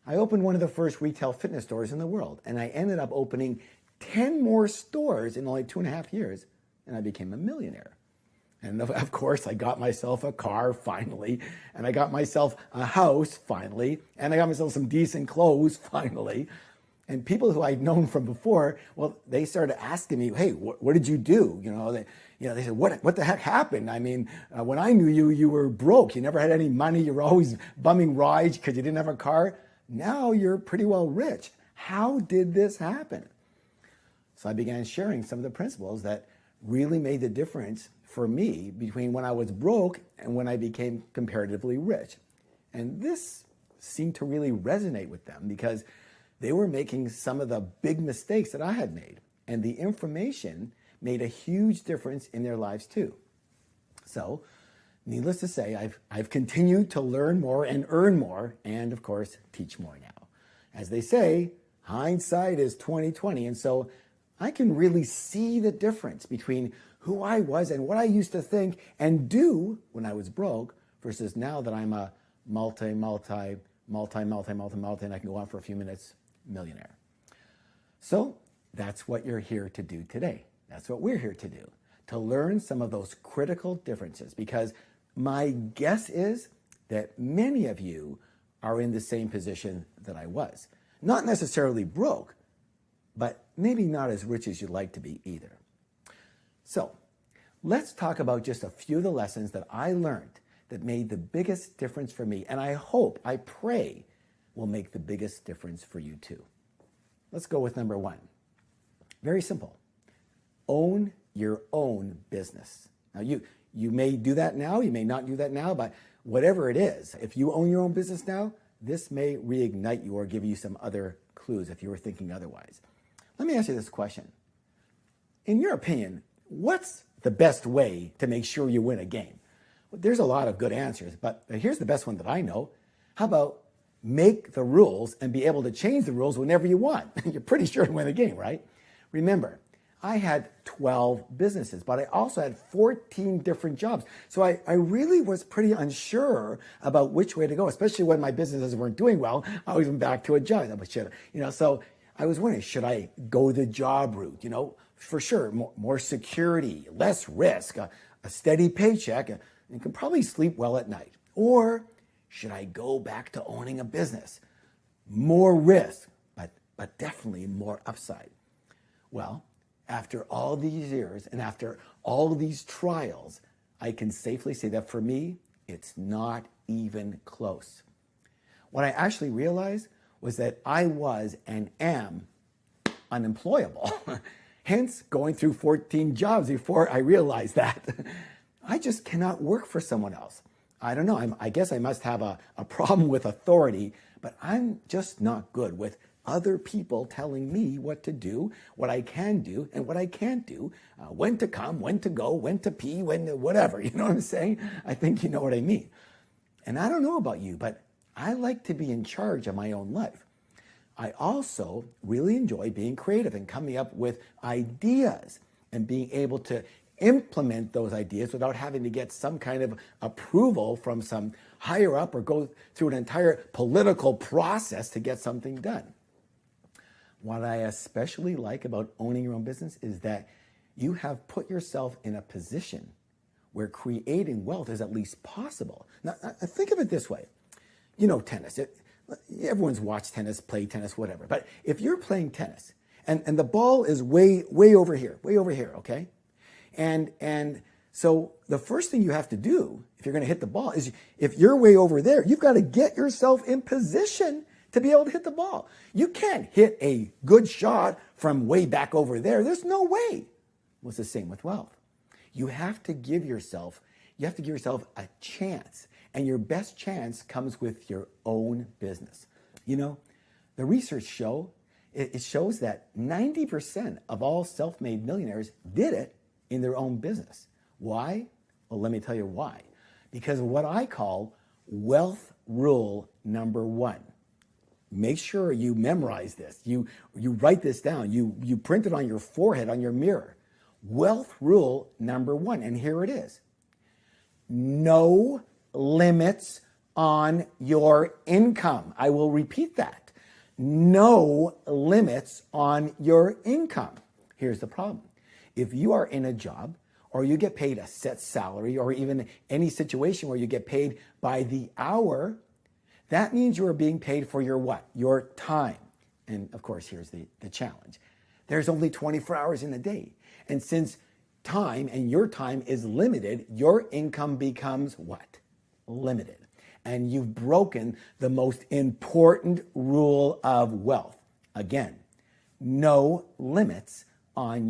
I opened one of the first retail fitness stores in the world, and I ended up opening 10 more stores in only 2.5 years, and I became a millionaire. And of course, I got myself a car finally, and I got myself a house finally, and I got myself some decent clothes finally. And people who I'd known from before, well, they started asking me, hey, what did you do? They said, what the heck happened? I mean, when I knew you, you were broke. You never had any money. You were always bumming rides because you didn't have a car. Now you're pretty well rich. How did this happen? So I began sharing some of the principles that really made the difference for me between when I was broke and when I became comparatively rich. And this seemed to really resonate with them because they were making some of the big mistakes that I had made. And the information made a huge difference in their lives too. So, needless to say, I've continued to learn more and earn more, and of course, teach more now. As they say, hindsight is 20/20, and so I can really see the difference between who I was and what I used to think and do when I was broke versus now that I'm a multi, and I can go on for a few minutes, millionaire. So that's what you're here to do today. That's what we're here to do, to learn some of those critical differences, because my guess is that many of you are in the same position that I was. Not necessarily broke, but maybe not as rich as you'd like to be either. So let's talk about just a few of the lessons that I learned that made the biggest difference for me, and I hope, I pray, will make the biggest difference for you too. Let's go with number one. Very simple. Own your own business. Now you may do that now, you may not do that now, but whatever it is, if you own your own business now, this may reignite you or give you some other clues if you were thinking otherwise. Let me ask you this question. In your opinion, what's the best way to make sure you win a game? Well, there's a lot of good answers, but here's the best one that I know. How about make the rules and be able to change the rules whenever you want? You're pretty sure to win the game, right? Remember, I had 12 businesses, but I also had 14 different jobs. So I really was pretty unsure about which way to go, especially when my businesses weren't doing well. I was back to a job. So I was wondering, should I go the job route? For sure, more security, less risk, a steady paycheck, and can probably sleep well at night. Or should I go back to owning a business? More risk, but definitely more upside. Well, after all these years and after all these trials, I can safely say that for me, it's not even close. What I actually realized was that I was and am unemployable. Hence, going through 14 jobs before I realized that. I just cannot work for someone else. I don't know, I guess I must have a problem with authority, but I'm just not good with other people telling me what to do, what I can do, and what I can't do, when to come, when to go, when to pee, when to whatever, you know what I'm saying? I think you know what I mean. And I don't know about you, but I like to be in charge of my own life. I also really enjoy being creative and coming up with ideas and being able to implement those ideas without having to get some kind of approval from some higher up or go through an entire political process to get something done. What I especially like about owning your own business is that you have put yourself in a position where creating wealth is at least possible. Now, think of it this way. You know tennis. Everyone's watched tennis, played tennis, whatever. But if you're playing tennis and the ball is way over here, okay? And so the first thing you have to do if you're going to hit the ball is if you're way over there, you've got to get yourself in position to be able to hit the ball. You can't hit a good shot from way back over there. There's no way. Well, it's the same with wealth. You have to give yourself a chance. And your best chance comes with your own business. The research shows that 90% of all self-made millionaires did it in their own business. Why? Well, let me tell you why. Because of what I call wealth rule number one. Make sure you memorize this. You write this down. You print it on your forehead, on your mirror. Wealth rule number one, and here it is. No limits on your income. I will repeat that. No limits on your income. Here's the problem. If you are in a job or you get paid a set salary or even any situation where you get paid by the hour, that means you are being paid for your what? Your time. And of course, here's the challenge. There's only 24 hours in a day. And since time and your time is limited, your income becomes what? Limited. And you've broken the most important rule of wealth. Again, no limits on